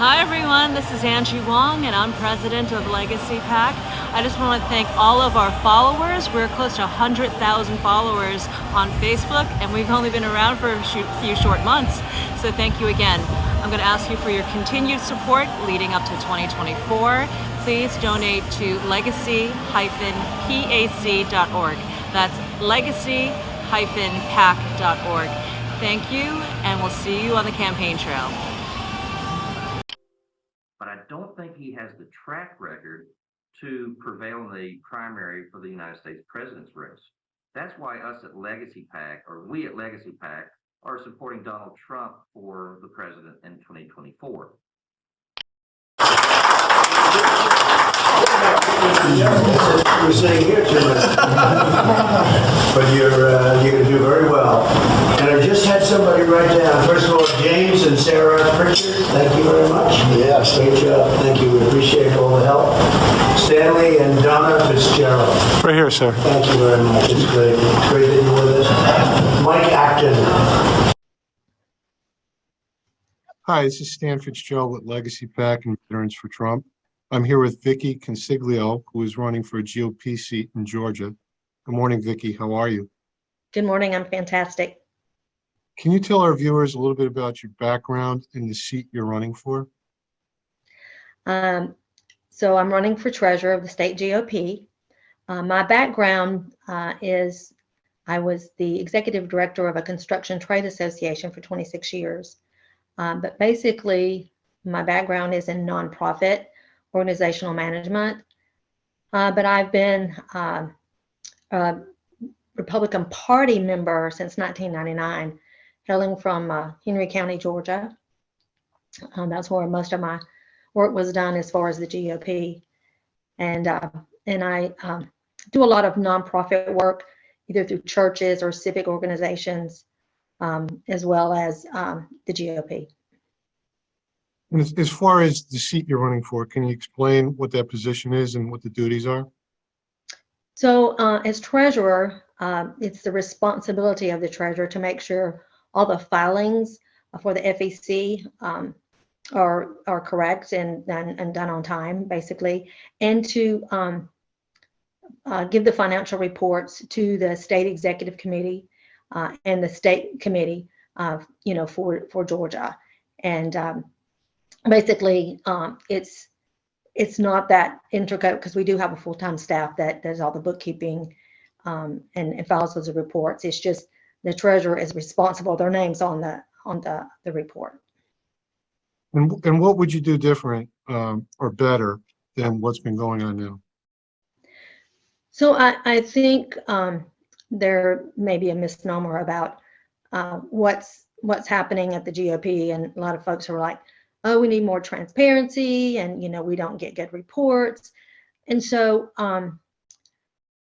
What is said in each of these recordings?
Hi everyone, this is Angie Wong and I'm president of Legacy PAC. I just want to thank all of our followers. We're close to 100,000 followers on Facebook and we've only been around for a few short months. So thank you again. I'm going to ask you for your continued support leading up to 2024. Please donate to legacy-pac.org. That's legacy-pac.org. Thank you, and we'll see you on the campaign trail. But I don't think he has the track record to prevail in the primary for the United States president's race. That's why us at Legacy PAC, or we at Legacy PAC, are supporting Donald Trump for the president in 2024. We're saying here too much. But you're going to do very well. And I just had somebody write down, first of all, James and Sarah Pritchard, thank you very much. Yes, great job. Thank you. We appreciate all the help. Stanley and Donna Fitzgerald. Right here, sir. Thank you very much. It's great. It's great that you're with us. Mike Acton. Hi, this is Stan Fitzgerald with Legacy PAC and Veterans for Trump. I'm here with Vikki Consiglio, who is running for a GOP seat in Georgia. Good morning, Vikki. How are you? Good morning. I'm fantastic. Can you tell our viewers a little bit about your background and the seat you're running for? So I'm running for treasurer of the state GOP. My background is I was the executive director of a construction trade association for 26 years. But basically, my background is in nonprofit organizational management. But I've been a Republican Party member since 1999, hailing from Henry County, Georgia. That's where most of my work was done as far as the GOP. And I do a lot of nonprofit work, either through churches or civic organizations, as well as the GOP. And as far as the seat you're running for, can you explain what that position is and what the duties are? So as treasurer, it's the responsibility of the treasurer to make sure all the filings for the FEC are correct and done on time, basically, and to give the financial reports to the state executive committee and the state committee, for Georgia. And basically, it's not that intricate because we do have a full-time staff that does all the bookkeeping and files those reports. It's just the treasurer is responsible. Their name's on the report. And what would you do different or better than what's been going on now? So I think there may be a misnomer about what's happening at the GOP, and a lot of folks are like, oh, we need more transparency, and we don't get good reports. And so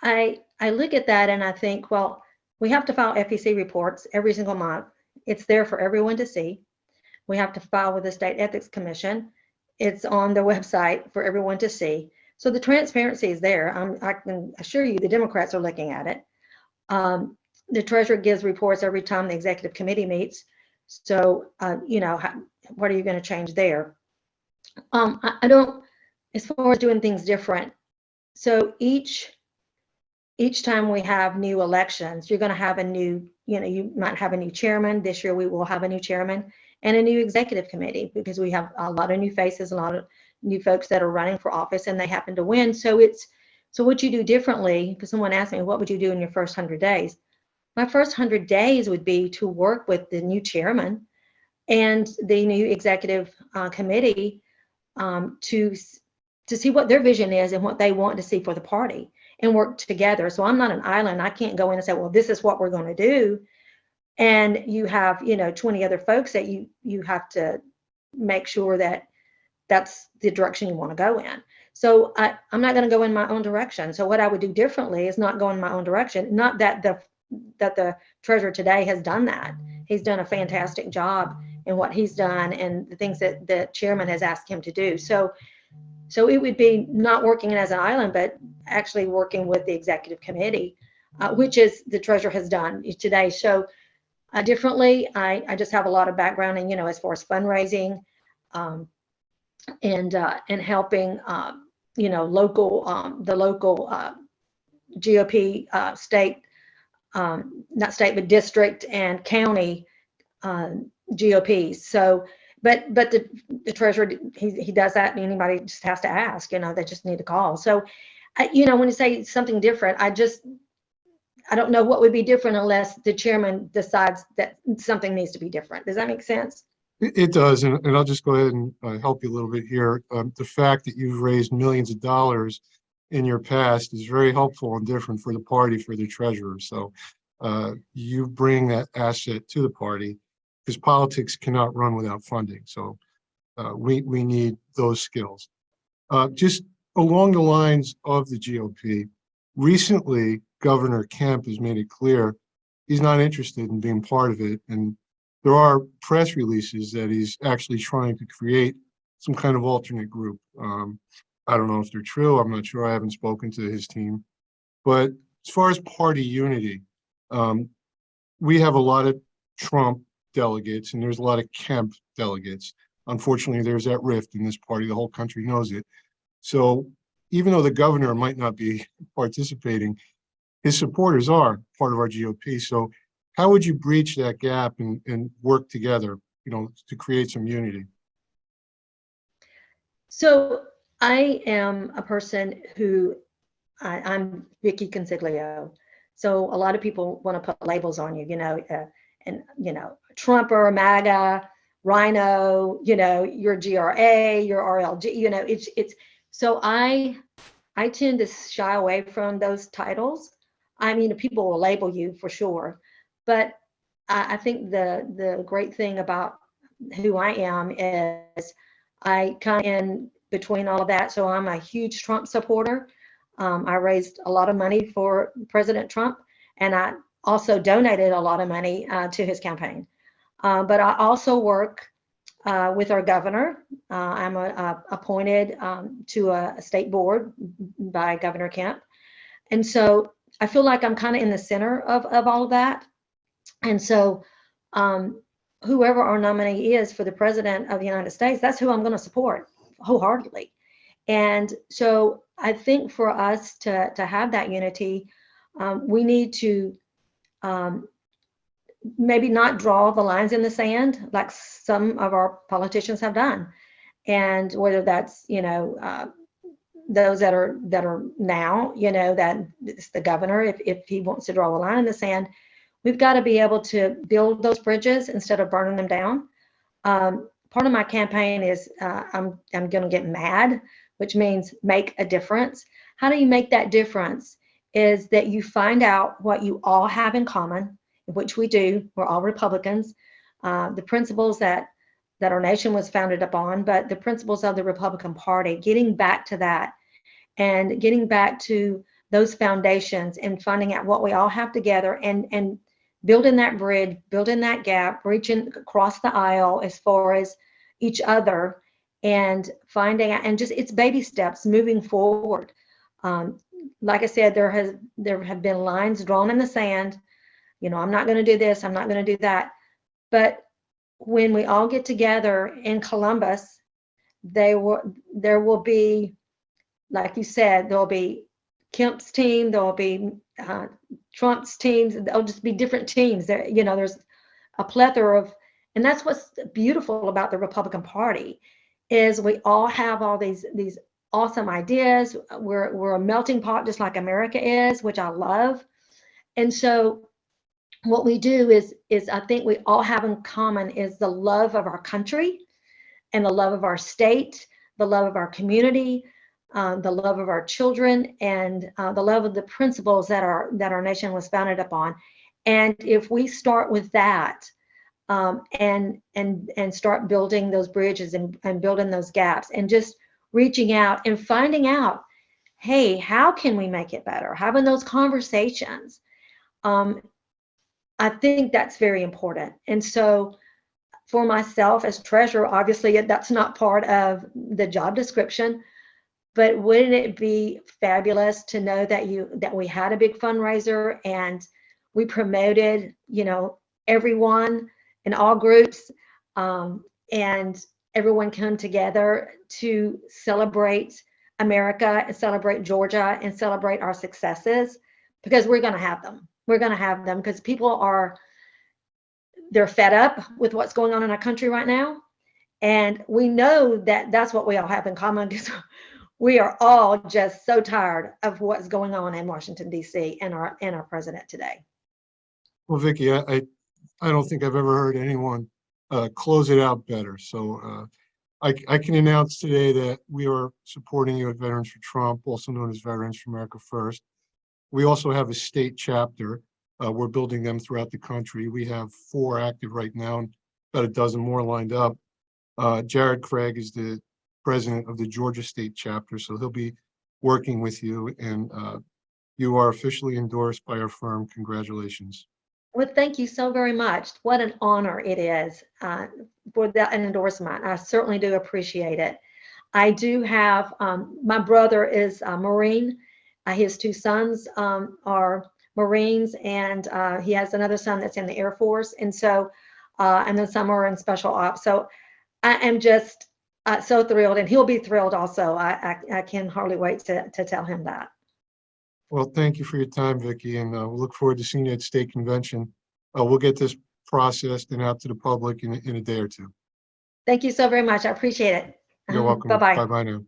I look at that and I think, well, we have to file FEC reports every single month. It's there for everyone to see. We have to file with the State Ethics Commission. It's on the website for everyone to see. So the transparency is there. I can assure you the Democrats are looking at it. The treasurer gives reports every time the executive committee meets. So, what are you going to change there? I don't, as far as doing things different. So each time we have new elections, you're going to have a new, you might have a new chairman. This year we will have a new chairman and a new executive committee because we have a lot of new faces, a lot of new folks that are running for office and they happen to win. So what you do differently, because someone asked me, what would you do in your first 100 days? My first 100 days would be to work with the new chairman and the new executive committee to see what their vision is and what they want to see for the party and work together. So I'm not an island. I can't go in and say, well, this is what we're going to do. And you have, 20 other folks that you have to make sure that that's the direction you want to go in. So I'm not going to go in my own direction. So what I would do differently is not go in my own direction. Not that the treasurer today has done that. He's done a fantastic job in what he's done and the things that the chairman has asked him to do. So it would be not working as an island, but actually working with the executive committee, which is the treasurer has done today. So differently, I just have a lot of background in, as far as fundraising, and helping local the local GOP state, not state but district and county GOPs. So, but the treasurer, he does that, and anybody just has to ask. They just need to call. So, when you say something different, I don't know what would be different unless the chairman decides that something needs to be different. Does that make sense? It does, and I'll just go ahead and help you a little bit here. The fact that you've raised millions of dollars in your past is very helpful and different for the party, for the treasurer. So you bring that asset to the party, because politics cannot run without funding. So we need those skills. Just along the lines of the GOP, recently Governor Kemp has made it clear he's not interested in being part of it, and there are press releases that he's actually trying to create some kind of alternate group. I don't know if they're true. I'm not sure. I haven't spoken to his team. But as far as party unity, we have a lot of Trump delegates and there's a lot of Kemp delegates. Unfortunately, there's that rift in this party. The whole country knows it. So even though the governor might not be participating, his supporters are part of our GOP. So how would you breach that gap and work together, to create some unity? So I am a person who I'm Vikki Consiglio. So a lot of people want to put labels on you, Trump or MAGA, Rhino, your GRA, your RLG, it's so I tend to shy away from those titles. I mean, people will label you for sure, but I think the great thing about who I am is I come in between all of that. So I'm a huge Trump supporter. I raised a lot of money for President Trump, and I also donated a lot of money to his campaign. But I also work with our governor. I'm appointed to a state board by Governor Kemp. And so I feel like I'm kind of in the center of all of that. And so whoever our nominee is for the president of the United States, that's who I'm going to support wholeheartedly. And so I think for us to have that unity, we need to maybe not draw the lines in the sand like some of our politicians have done. And whether that's, those that are now, that it's the governor, if he wants to draw a line in the sand, we've got to be able to build those bridges instead of burning them down. Part of my campaign is I'm going to get mad, which means make a difference. How do you make that difference? Is that you find out what you all have in common, which we do. We're all Republicans. The principles that our nation was founded upon, but the principles of the Republican Party, getting back to that and getting back to those foundations and finding out what we all have together and building that bridge, building that gap, reaching across the aisle as far as each other and finding out, and just it's baby steps moving forward. Like I said, there have been lines drawn in the sand. I'm not going to do this. I'm not going to do that. But when we all get together in Columbus, there will be, like you said, there'll be Kemp's team, there'll be Trump's teams. There'll just be different teams. There's a plethora of, and that's what's beautiful about the Republican Party, is we all have all these awesome ideas. We're a melting pot, just like America is, which I love. And so what we do is I think we all have in common is the love of our country and the love of our state, the love of our community, the love of our children, and the love of the principles that our nation was founded upon. And if we start with that and start building those bridges and building those gaps and just reaching out and finding out, hey, how can we make it better? Having those conversations. I think that's very important. And so for myself as treasurer, obviously that's not part of the job description, but wouldn't it be fabulous to know that we had a big fundraiser and we promoted, everyone in all groups, and everyone come together to celebrate America and celebrate Georgia and celebrate our successes, because we're going to have them. We're going to have them because they're fed up with what's going on in our country right now. And we know that that's what we all have in common, because we are all just so tired of what's going on in Washington, D.C. and our president today. Well, Vicki, I don't think I've ever heard anyone close it out better. So I can announce today that we are supporting you at Veterans for Trump, also known as Veterans for America First. We also have a state chapter. We're building them throughout the country. We have 4 active right now, and about a dozen more lined up. Jared Craig is the president of the Georgia state chapter, so he'll be working with you, and you are officially endorsed by our firm. Congratulations. Well, thank you so very much. What an honor it is for that endorsement. I certainly do appreciate it. I do have, my brother is a Marine. His 2 sons are Marines, and he has another son that's in the Air Force. And so, and then some are in special ops. So I am just so thrilled, and he'll be thrilled also. I can hardly wait to tell him that. Well, thank you for your time, Vicki, and we'll look forward to seeing you at state convention. We'll get this processed and out to the public in a day or two. Thank you so very much. I appreciate it. You're welcome. Bye-bye. Bye-bye now.